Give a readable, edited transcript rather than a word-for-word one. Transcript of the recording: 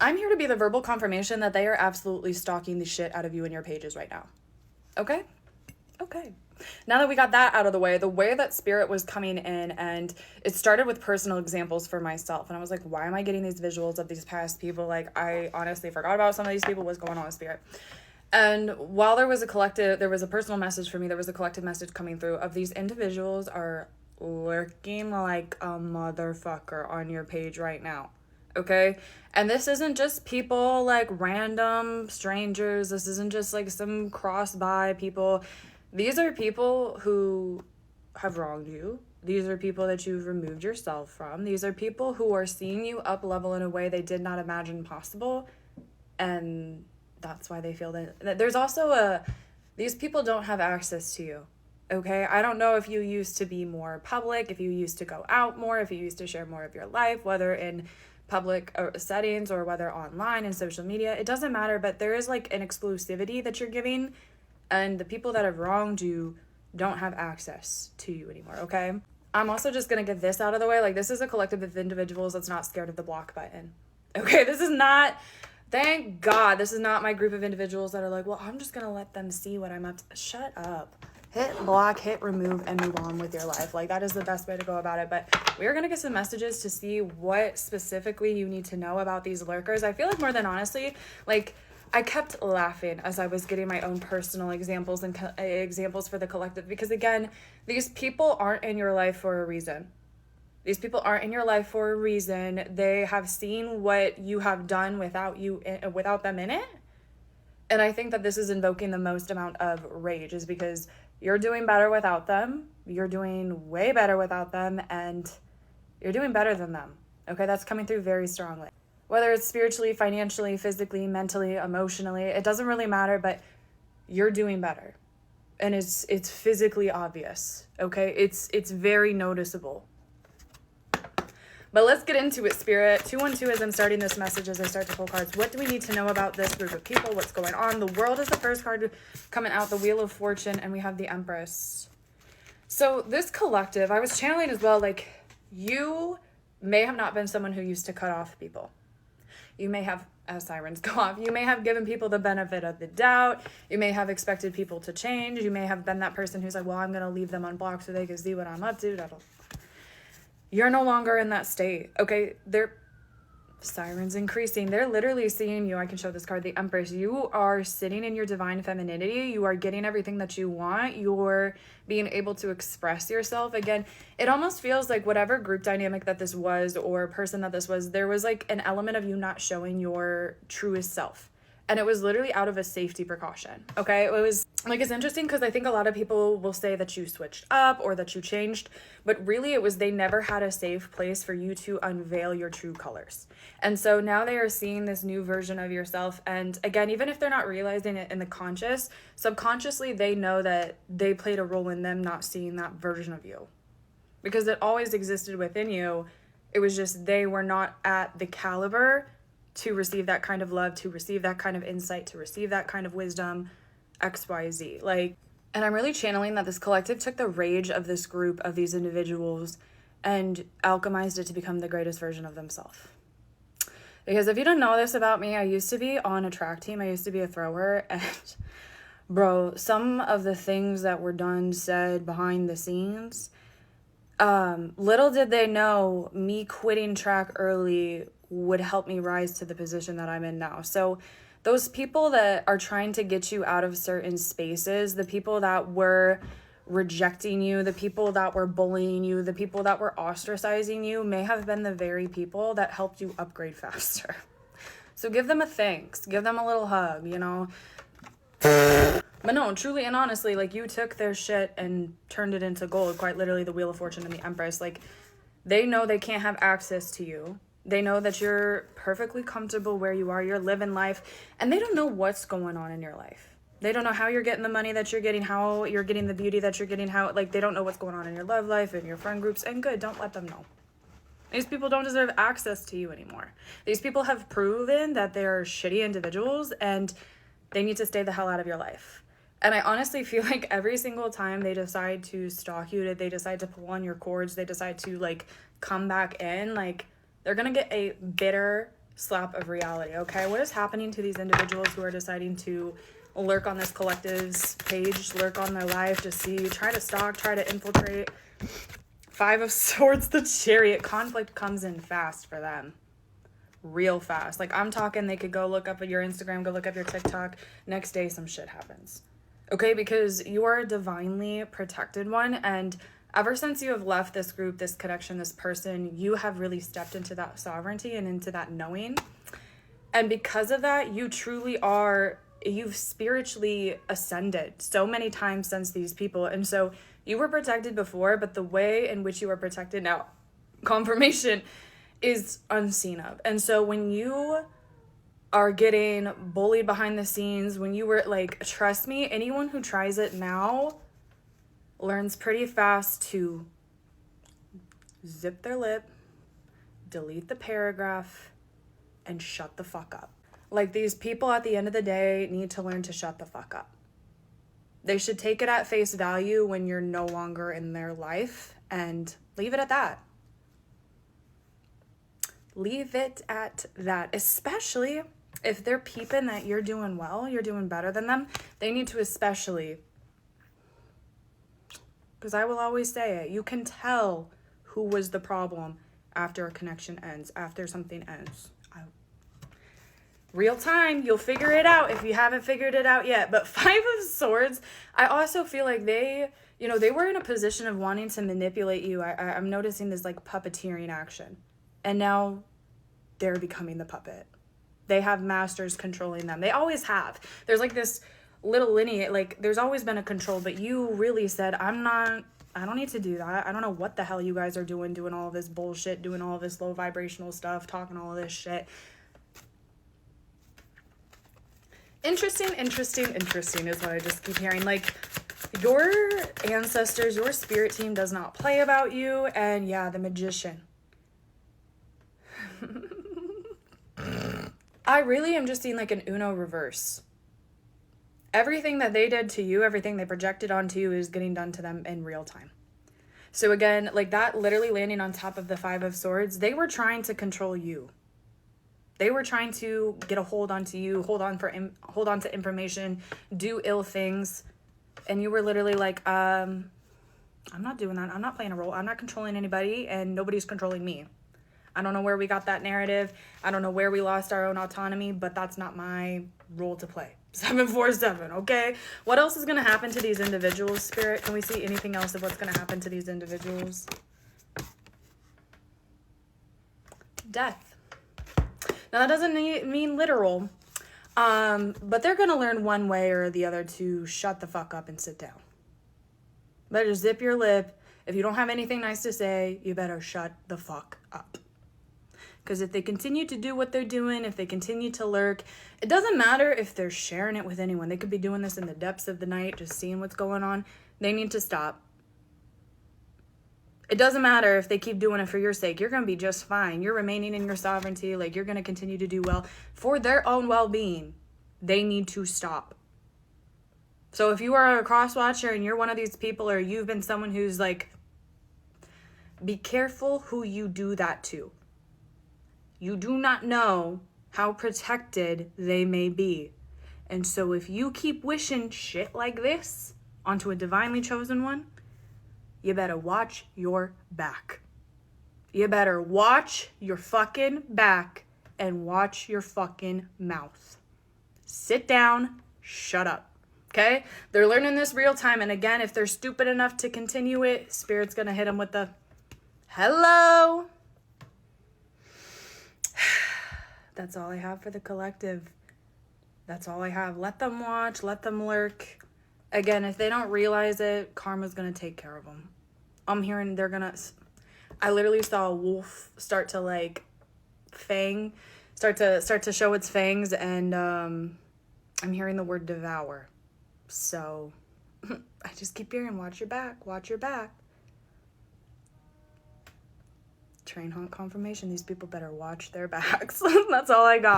I'm here to be the verbal confirmation that they are absolutely stalking the shit out of you and your pages right now. Okay? Okay. Now that we got that out of the way that spirit was coming in, and it started with personal examples for myself. And I was like, why am I getting these visuals of these past people? Like, I honestly forgot about some of these people. What's going on with spirit? And while there was a personal message for me, there was a collective message coming through of these individuals are lurking like a motherfucker on your page right now. Okay? And this isn't just people like random strangers. This isn't just like some cross-by people. These are people who have wronged you. These are people that you've removed yourself from. These are people who are seeing you up level in a way they did not imagine possible. And that's why they feel that. There's also these people don't have access to you. Okay? I don't know if you used to be more public, if you used to go out more, if you used to share more of your life, whether in public settings or whether online and social media. It doesn't matter, but there is like an exclusivity that you're giving, and the people that have wronged you don't have access to you anymore, okay? I'm also just gonna get this out of the way. Like, this is a collective of individuals that's not scared of the block button. Okay, this is not, thank God, this is not my group of individuals that are like, well, I'm just gonna let them see what I'm up to. Shut up. Hit block, hit remove, and move on with your life. Like, that is the best way to go about it. But we're going to get some messages to see what specifically you need to know about these lurkers. I feel like more than honestly, like, I kept laughing as I was getting my own personal examples and examples for the collective. Because, again, these people aren't in your life for a reason. These people aren't in your life for a reason. They have seen what you have done without them in it. And I think that this is invoking the most amount of rage, is because you're doing better without them. You're doing way better without them, and you're doing better than them. Okay, that's coming through very strongly. Whether it's spiritually, financially, physically, mentally, emotionally, it doesn't really matter, but you're doing better. And it's physically obvious, okay? It's very noticeable. But let's get into it, Spirit. 212, as I'm starting this message, as I start to pull cards, what do we need to know about this group of people? What's going on? The World is the first card coming out, the Wheel of Fortune, and we have the Empress. So this collective, I was channeling as well, like, you may have not been someone who used to cut off people. You may have, as sirens go off, you may have given people the benefit of the doubt. You may have expected people to change. You may have been that person who's like, well, I'm going to leave them unblocked so they can see what I'm up to. You're no longer in that state, okay? Sirens increasing. They're literally seeing you. I can show this card, the Empress. You are sitting in your divine femininity. You are getting everything that you want. You're being able to express yourself. Again, it almost feels like whatever group dynamic that this was or person that this was, there was like an element of you not showing your truest self. And it was literally out of a safety precaution, okay? It was, like, it's interesting because I think a lot of people will say that you switched up or that you changed, but really it was they never had a safe place for you to unveil your true colors. And so now they are seeing this new version of yourself. And again, even if they're not realizing it in the conscious, subconsciously they know that they played a role in them not seeing that version of you. Because it always existed within you. It was just they were not at the caliber to receive that kind of love, to receive that kind of insight, to receive that kind of wisdom, XYZ. Like, and I'm really channeling that this collective took the rage of this group of these individuals and alchemized it to become the greatest version of themselves. Because if you don't know this about me, I used to be on a track team. I used to be a thrower. And bro, some of the things that were done, said behind the scenes, little did they know me quitting track early would help me rise to the position that I'm in now. So those people that are trying to get you out of certain spaces, the people that were rejecting you, the people that were bullying you, the people that were ostracizing you may have been the very people that helped you upgrade faster. So give them a thanks, give them a little hug, you know. But no, truly and honestly, like, you took their shit and turned it into gold, quite literally, the Wheel of Fortune and the Empress. Like, they know they can't have access to you. They know that you're perfectly comfortable where you are. You're living life. And they don't know what's going on in your life. They don't know how you're getting the money that you're getting, how you're getting the beauty that you're getting, how, like, they don't know what's going on in your love life and your friend groups. And good, don't let them know. These people don't deserve access to you anymore. These people have proven that they're shitty individuals and they need to stay the hell out of your life. And I honestly feel like every single time they decide to stalk you, they decide to pull on your cords, they decide to, like, come back in, like, they're going to get a bitter slap of reality, okay? What is happening to these individuals who are deciding to lurk on this collective's page, lurk on their life, just see, try to stalk, try to infiltrate? Five of Swords, the Chariot. Conflict comes in fast for them. Real fast. Like, I'm talking, they could go look up at your Instagram, go look up your TikTok. Next day, some shit happens. Okay? Because you are a divinely protected one, and ever since you have left this group, this connection, this person, you have really stepped into that sovereignty and into that knowing. And because of that, you truly are, you've spiritually ascended so many times since these people. And so you were protected before, but the way in which you are protected now, confirmation, is unseen of. And so when you are getting bullied behind the scenes, when you were like, trust me, anyone who tries it now learns pretty fast to zip their lip, delete the paragraph, and shut the fuck up. Like, these people at the end of the day need to learn to shut the fuck up. They should take it at face value when you're no longer in their life and leave it at that. Leave it at that, especially if they're peeping that you're doing well, you're doing better than them. They need to especially, because I will always say it, you can tell who was the problem after a connection ends, after something ends. Real time, you'll figure it out if you haven't figured it out yet. But Five of Swords, I also feel like they, they were in a position of wanting to manipulate you. I'm noticing this like puppeteering action. And now they're becoming the puppet. They have masters controlling them. They always have. There's like this little lineage, like there's always been a control, but you really said, I don't need to do that. I don't know what the hell you guys are doing all this bullshit, doing all this low vibrational stuff, talking all this shit. Interesting is what I just keep hearing. Like, your ancestors, your spirit team does not play about you. And yeah, the Magician. I really am just seeing like an Uno reverse. Everything that they did to you, everything they projected onto you is getting done to them in real time. So again, like that literally landing on top of the Five of Swords, they were trying to control you. They were trying to get a hold onto you, hold on to information, do ill things. And you were literally like, I'm not doing that. I'm not playing a role. I'm not controlling anybody, and nobody's controlling me. I don't know where we got that narrative. I don't know where we lost our own autonomy, but that's not my role to play. 747, okay? What else is going to happen to these individuals, Spirit? Can we see anything else of what's going to happen to these individuals? Death. Now, that doesn't mean literal, but they're going to learn one way or the other to shut the fuck up and sit down. Better zip your lip. If you don't have anything nice to say, you better shut the fuck up. Because if they continue to do what they're doing, if they continue to lurk, it doesn't matter if they're sharing it with anyone. They could be doing this in the depths of the night, just seeing what's going on. They need to stop. It doesn't matter if they keep doing it for your sake. You're going to be just fine. You're remaining in your sovereignty. Like, you're going to continue to do well. For their own well-being, they need to stop. So if you are a cross-watcher and you're one of these people, or you've been someone who's like, be careful who you do that to. You do not know how protected they may be. And so if you keep wishing shit like this onto a divinely chosen one, you better watch your back. You better watch your fucking back and watch your fucking mouth. Sit down, shut up, okay? They're learning this real time, and again, if they're stupid enough to continue it, Spirit's gonna hit them with the, hello. That's all I have for the collective. That's all I have. Let them watch, let them lurk. Again, if they don't realize it, karma's gonna take care of them. I'm hearing they're gonna, I literally saw a wolf start to like start to show its fangs, and I'm hearing the word devour. So I just keep hearing, watch your back, watch your back. Train haunt confirmation. These people better watch their backs. That's all I got.